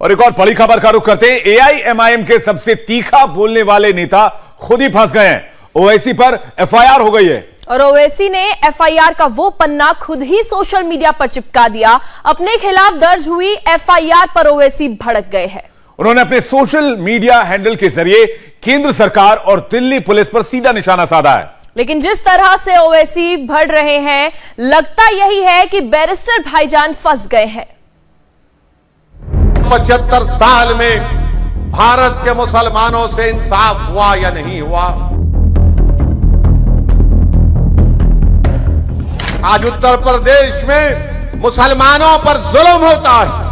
और एक और बड़ी खबर का रुख करते हैं। एआईएमआईएम के सबसे तीखा बोलने वाले नेता खुद ही फंस गए हैं। ओवैसी पर एफआईआर हो गई है और ओवैसी ने एफआईआर का वो पन्ना खुद ही सोशल मीडिया पर चिपका दिया। अपने खिलाफ दर्ज हुई एफआईआर पर ओवैसी भड़क गए हैं। उन्होंने अपने सोशल मीडिया हैंडल के जरिए केंद्र सरकार और दिल्ली पुलिस पर सीधा निशाना साधा है। लेकिन जिस तरह से ओवैसी बढ़ रहे हैं, लगता यही है कि बैरिस्टर भाईजान फंस गए हैं। 75 साल में भारत के मुसलमानों से इंसाफ हुआ या नहीं हुआ? आज उत्तर प्रदेश में मुसलमानों पर जुल्म होता है।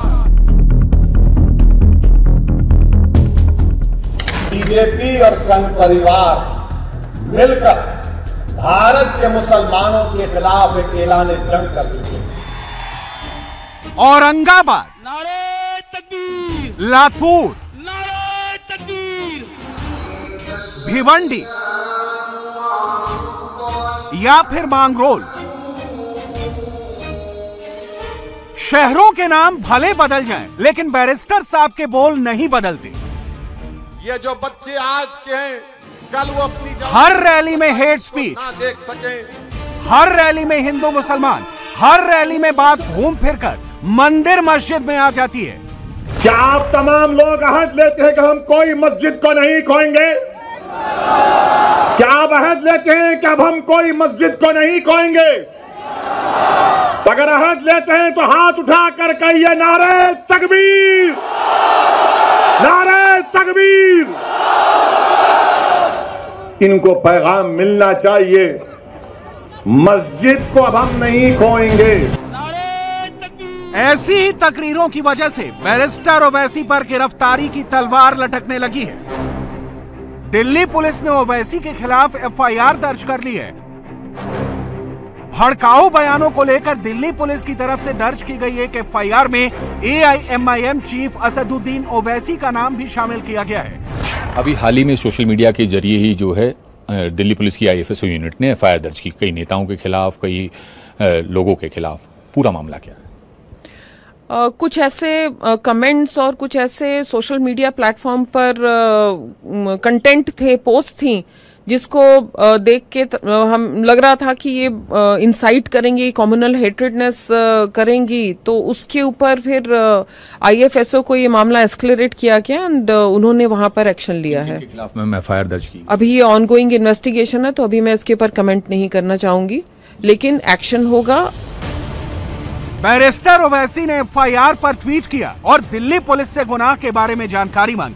बीजेपी और संघ परिवार मिलकर भारत के मुसलमानों के खिलाफ एक ऐलान जंग कर चुके हैं। औरंगाबाद, लातूर, भिवंडी या फिर मांगरोल, शहरों के नाम भले बदल जाएं, लेकिन बैरिस्टर साहब के बोल नहीं बदलते। ये जो बच्चे आज के हैं, कल वो अपनी हर रैली में हेट स्पीच, ना देख सके। हर रैली में हिंदू मुसलमान, हर रैली में बात घूम फिरकर मंदिर मस्जिद में आ जाती है। क्या आप तमाम लोग अहद लेते हैं कि हम कोई मस्जिद को नहीं खोएंगे? क्या आप अहद लेते हैं कि अब हम कोई मस्जिद को नहीं खोएंगे? अगर अहद लेते हैं तो हाथ उठाकर कहिए नारे तकबीर, नारे तकबीर। इनको पैगाम मिलना चाहिए, मस्जिद को अब हम नहीं खोएंगे। ऐसी ही तकरीरों की वजह से बैरिस्टर ओवैसी पर गिरफ्तारी की तलवार लटकने लगी है। दिल्ली पुलिस ने ओवैसी के खिलाफ एफआईआर दर्ज कर ली है। भड़काऊ बयानों को लेकर दिल्ली पुलिस की तरफ से दर्ज की गई एक एफआईआर में एआईएमआईएम चीफ असदुद्दीन ओवैसी का नाम भी शामिल किया गया है। अभी हाल ही में सोशल मीडिया के जरिए ही जो है दिल्ली पुलिस की आईएफएसओ यूनिट ने एफआईआर दर्ज की, कई नेताओं के खिलाफ, कई लोगों के खिलाफ। पूरा मामला क्या है? कुछ ऐसे कमेंट्स और कुछ ऐसे सोशल मीडिया प्लेटफॉर्म पर कंटेंट थे, पोस्ट थी, जिसको देख के हम लग रहा था कि ये इंसाइट करेंगी, कम्युनल हेट्रेडनेस करेंगी। तो उसके ऊपर फिर आईएफएसओ को ये मामला एस्केलेट किया गया एंड उन्होंने वहां पर एक्शन लिया है। इनके खिलाफ मैम एफआईआर दर्ज की। अभी ये ऑनगोइंग इन्वेस्टिगेशन है, तो अभी मैं इसके ऊपर कमेंट नहीं करना चाहूंगी, लेकिन एक्शन होगा। बैरिस्टर ओवैसी ने एफआईआर पर ट्वीट किया और दिल्ली पुलिस से गुनाह के बारे में जानकारी मांगी,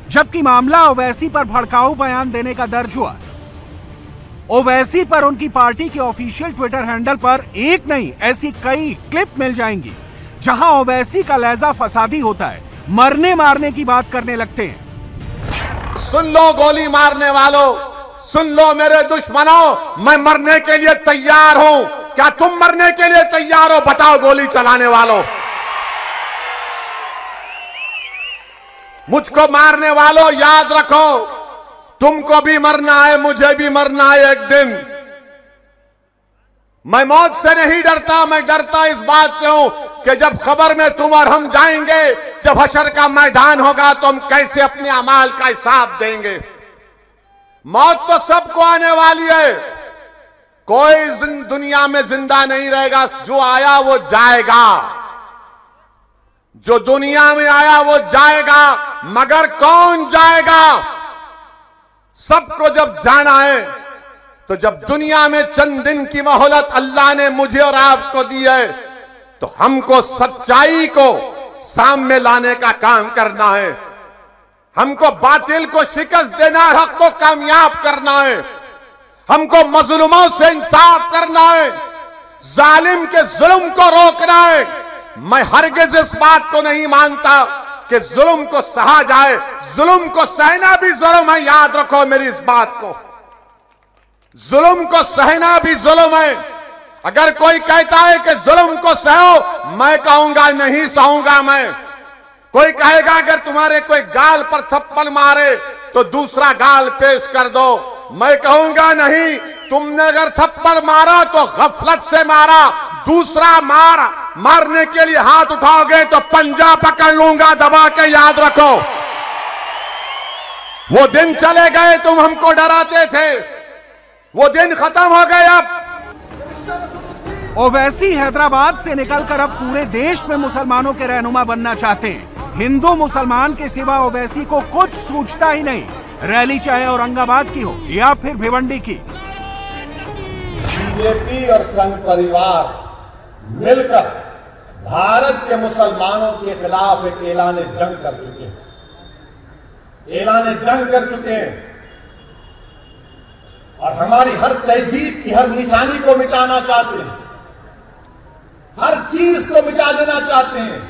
जबकि मामला ओवैसी पर भड़काऊ बयान देने का दर्ज हुआ। ओवैसी पर उनकी पार्टी के ऑफिशियल ट्विटर हैंडल पर एक नहीं, ऐसी कई क्लिप मिल जाएंगी जहां ओवैसी का लहजा फसादी होता है, मरने मारने की बात करने लगते हैं। सुन लो गोली मारने वालों, सुन लो मेरे दुश्मनों, मैं मरने के लिए तैयार हूं। क्या तुम मरने के लिए तैयार हो? बताओ गोली चलाने वालों। मुझको मारने वालों, याद रखो, तुमको भी मरना है, मुझे भी मरना है एक दिन। मैं मौत से नहीं डरता, मैं डरता इस बात से हूं कि जब खबर में तुम और हम जाएंगे, जब हशर का मैदान होगा, तो हम कैसे अपने अमाल का हिसाब देंगे। मौत तो सबको आने वाली है, कोई दुनिया में जिंदा नहीं रहेगा। जो आया वो जाएगा, जो दुनिया में आया वो जाएगा, मगर कौन जाएगा? सबको जब जाना है, तो जब दुनिया में चंद दिन की मोहलत अल्लाह ने मुझे और आपको दी है, तो हमको सच्चाई को सामने लाने का काम करना है। हमको बातिल को शिकस्त देना है, हक को कामयाब करना है। हमको मजलूमों से इंसाफ करना है, जालिम के जुल्म को रोकना है। मैं हरगिज इस बात को नहीं मानता कि जुल्म को सहा जाए, जुल्म को सहना भी जुल्म है। याद रखो मेरी इस बात को, जुल्म को सहना भी जुल्म है। अगर कोई कहता है कि जुल्म को सहो, मैं कहूंगा नहीं सहूंगा मैं। कोई कहेगा अगर तुम्हारे कोई गाल पर थप्पड़ मारे तो दूसरा गाल पेश कर दो, मैं कहूंगा नहीं, तुमने अगर थप्पड़ मारा तो गफलत से मारा, दूसरा मारने के लिए हाथ उठाओगे तो पंजा पकड़ लूंगा दबा के, याद रखो। वो दिन चले गए, तुम हमको डराते थे, वो दिन खत्म हो गए। अब ओवैसी हैदराबाद से निकलकर अब पूरे देश में मुसलमानों के रहनुमा बनना चाहते हैं। हिंदू मुसलमान के सिवा ओवैसी को कुछ सूझता ही नहीं, रैली चाहे औरंगाबाद की हो या फिर भिवंडी की। बीजेपी और संघ परिवार मिलकर भारत के मुसलमानों के खिलाफ एक ऐलान जंग कर चुके हैं, ऐलान जंग कर चुके हैं और हमारी हर तहजीब की हर निशानी को मिटाना चाहते हैं, हर चीज को मिटा देना चाहते हैं।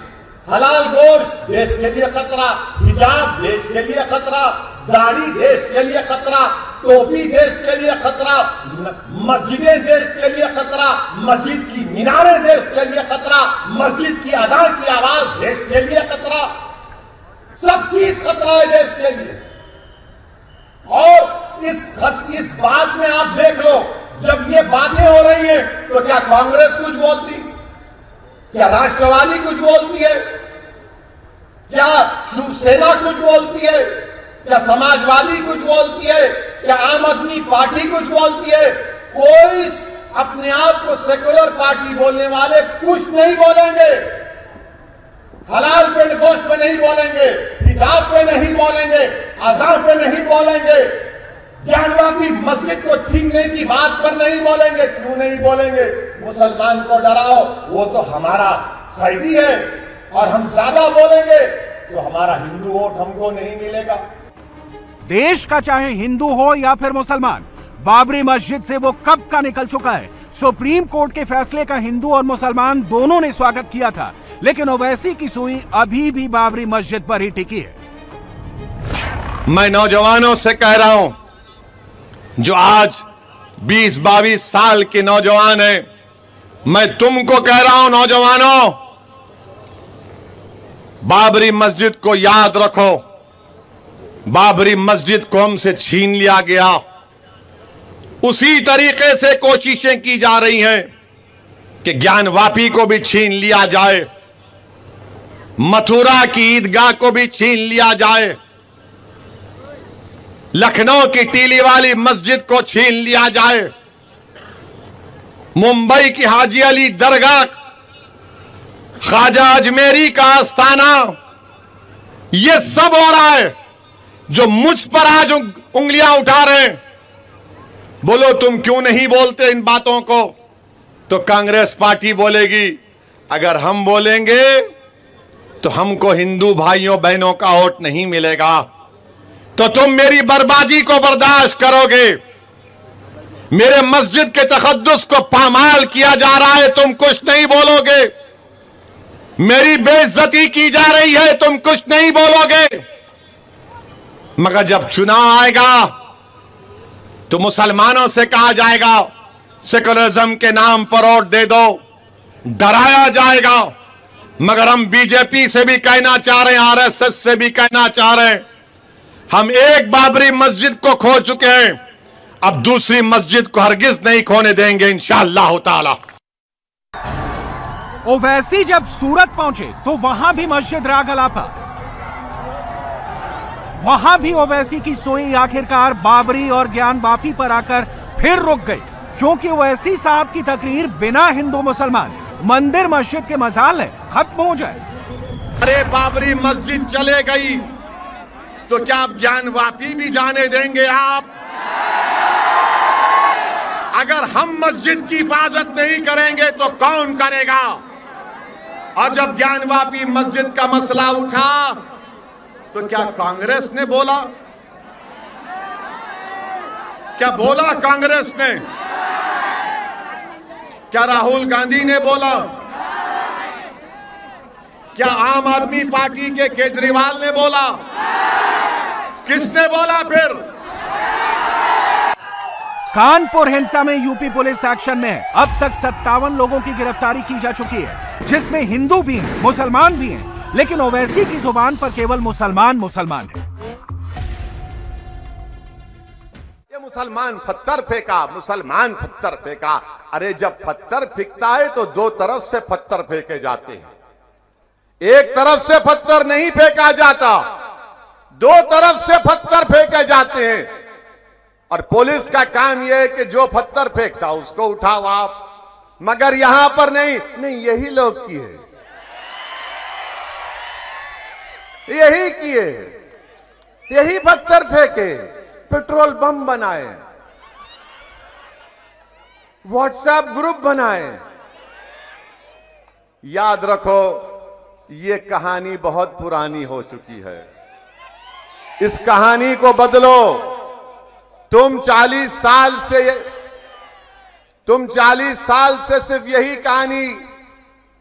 हलाल गोश्त देश के लिए खतरा, हिजाब देश के लिए खतरा, दाढ़ी देश के लिए खतरा, टोपी देश के लिए खतरा, मस्जिदें देश के लिए खतरा, मस्जिद की मीनारें देश के लिए खतरा, मस्जिद की अज़ान की आवाज देश के लिए खतरा, सब चीज खतरा है देश के लिए। और इस बात में आप देख लो, जब ये बातें हो रही हैं तो क्या कांग्रेस कुछ बोलती, क्या राष्ट्रवादी कुछ बोलती है, क्या शिवसेना कुछ बोलती है, क्या समाजवादी कुछ बोलती है, क्या आम आदमी पार्टी कुछ बोलती है? कोई अपने आप को सेकुलर पार्टी बोलने वाले कुछ नहीं बोलेंगे। हलाल पे गोश्त पे नहीं बोलेंगे, हिजाब पे नहीं बोलेंगे, अज़ान पे नहीं बोलेंगे, ज्ञानवापी मस्जिद को छीनने की बात पर नहीं बोलेंगे। क्यों नहीं बोलेंगे? मुसलमान को डराओ, वो तो हमारा खैदी है, और हम ज्यादा बोलेंगे तो हमारा हिंदू वोट हमको नहीं मिलेगा। देश का चाहे हिंदू हो या फिर मुसलमान, बाबरी मस्जिद से वो कब का निकल चुका है। सुप्रीम कोर्ट के फैसले का हिंदू और मुसलमान दोनों ने स्वागत किया था, लेकिन ओवैसी की सुई अभी भी बाबरी मस्जिद पर ही टिकी है। मैं नौजवानों से कह रहा हूं, जो आज 20-22 साल के नौजवान हैं, मैं तुमको कह रहा हूं नौजवानों, बाबरी मस्जिद को याद रखो। बाबरी मस्जिद को हमसे छीन लिया गया, उसी तरीके से कोशिशें की जा रही हैं कि ज्ञानवापी को भी छीन लिया जाए, मथुरा की ईदगाह को भी छीन लिया जाए, लखनऊ की टीली वाली मस्जिद को छीन लिया जाए, मुंबई की हाजी अली दरगाह, ख्वाजा अजमेरी का आस्थाना, ये सब हो रहा है। जो मुझ पर आज उंगलियां उठा रहे हैं, बोलो तुम क्यों नहीं बोलते इन बातों को, तो कांग्रेस पार्टी बोलेगी अगर हम बोलेंगे तो हमको हिंदू भाइयों बहनों का वोट नहीं मिलेगा, तो तुम मेरी बर्बादी को बर्दाश्त करोगे। मेरे मस्जिद के तकद्दुस को पामाल किया जा रहा है, तुम कुछ नहीं बोलोगे। मेरी बेइज्जती की जा रही है, तुम कुछ नहीं बोलोगे। मगर जब चुनाव आएगा तो मुसलमानों से कहा जाएगा सेकुलरिज्म के नाम पर वोट दे दो, डराया जाएगा। मगर हम बीजेपी से भी कहना चाह रहे हैं, आरएसएस से भी कहना चाह रहे हैं, हम एक बाबरी मस्जिद को खो चुके हैं, अब दूसरी मस्जिद को हरगिज नहीं खोने देंगे इंशाअल्लाह ताला। ओवैसी जब सूरत पहुंचे तो वहां भी मस्जिद राग अलापा, वहां भी ओवैसी की सोई आखिरकार बाबरी और ज्ञानवापी पर आकर फिर रुक गई, क्योंकि ओवैसी साहब की तकरीर बिना हिंदू मुसलमान मंदिर मस्जिद के मजाल है खत्म हो जाए। अरे बाबरी मस्जिद चले गई तो क्या आप ज्ञानवापी भी जाने देंगे आप? अगर हम मस्जिद की हिफाजत नहीं करेंगे तो कौन करेगा? और जब ज्ञानवापी मस्जिद का मसला उठा तो क्या कांग्रेस ने बोला? क्या बोला कांग्रेस ने? क्या राहुल गांधी ने बोला? क्या आम आदमी पार्टी के केजरीवाल ने बोला? किसने बोला फिर? कानपुर हिंसा में यूपी पुलिस एक्शन में है। अब तक 57 लोगों की गिरफ्तारी की जा चुकी है, जिसमें हिंदू भी हैं, मुसलमान भी हैं, लेकिन ओवैसी की जुबान पर केवल मुसलमान मुसलमान है। मुसलमान पत्थर फेंका, मुसलमान पत्थर फेंका। अरे जब पत्थर फेंकता है तो दो तरफ से पत्थर फेंके जाते हैं, एक तरफ से पत्थर नहीं फेंका जाता, दो तरफ से पत्थर फेंके जाते हैं। और पुलिस का काम यह है कि जो पत्थर फेंकता उसको उठाओ आप, मगर यहां पर नहीं, यही लोग किए, यही किए, यही पत्थर फेंके, पेट्रोल बम बनाए, व्हाट्सएप ग्रुप बनाए। याद रखो, ये कहानी बहुत पुरानी हो चुकी है, इस कहानी को बदलो। तुम 40 साल से सिर्फ यही कहानी,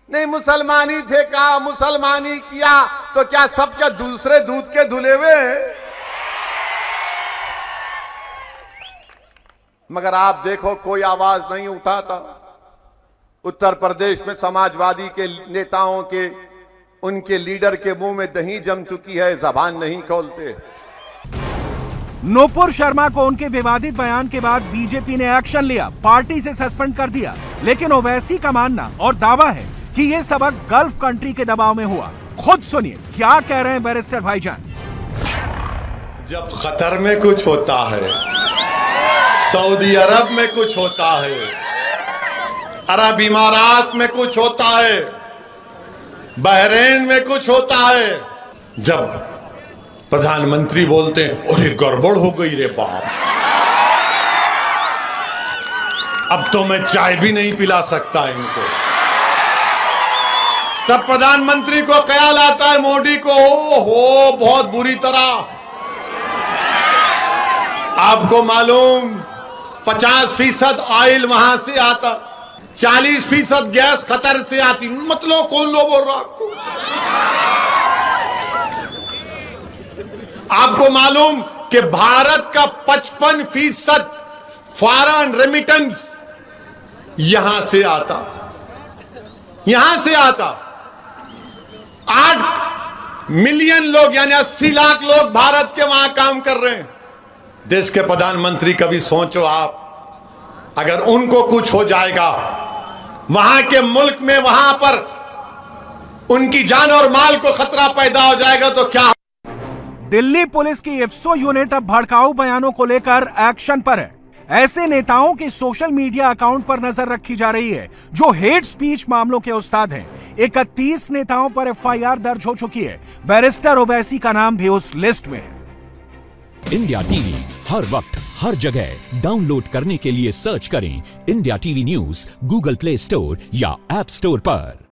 नहीं मुसलमानी फेंका, मुसलमानी किया, तो क्या सब क्या दूसरे दूध के धुले हुए हैं? मगर आप देखो कोई आवाज नहीं उठाता। उत्तर प्रदेश में समाजवादी के नेताओं के, उनके लीडर के मुंह में दही जम चुकी है, जबान नहीं खोलते। नूपुर शर्मा को उनके विवादित बयान के बाद बीजेपी ने एक्शन लिया, पार्टी से सस्पेंड कर दिया। लेकिन ओवैसी का मानना और दावा है कि यह सबक गल्फ कंट्री के दबाव में हुआ। खुद सुनिए क्या कह रहे हैं बैरिस्टर भाईजान। जब कतर में कुछ होता है, सऊदी अरब में कुछ होता है, अरब इमारात में कुछ होता है, बहरीन में कुछ होता है, जब प्रधानमंत्री बोलते हैं अरे गड़बड़ हो गई रे बाप, अब तो मैं चाय भी नहीं पिला सकता इनको, तब प्रधानमंत्री को ख्याल आता है मोदी को, हो बहुत बुरी तरह। आपको मालूम 50% ऑयल वहां से आता, 40% गैस कतर से आती। मतलब कौन लोग बोल रहा आपको? आपको मालूम कि भारत का 55% फॉरेन रेमिटेंस यहां से आता, यहां से आता। 8 मिलियन लोग यानी 80 लाख लोग भारत के वहां काम कर रहे हैं। देश के प्रधानमंत्री कभी सोचो आप, अगर उनको कुछ हो जाएगा वहां के मुल्क में, वहां पर उनकी जान और माल को खतरा पैदा हो जाएगा तो क्या? दिल्ली पुलिस की एफसो यूनिट अब भड़काऊ बयानों को लेकर एक्शन पर है। ऐसे नेताओं के सोशल मीडिया अकाउंट पर नजर रखी जा रही है जो हेट स्पीच मामलों के उस्ताद हैं। 31 नेताओं पर एफआईआर दर्ज हो चुकी है। बैरिस्टर ओवैसी का नाम भी उस लिस्ट में है। इंडिया टीवी हर वक्त हर जगह डाउनलोड करने के लिए सर्च करें India TV news Google play store या ऐप स्टोर पर।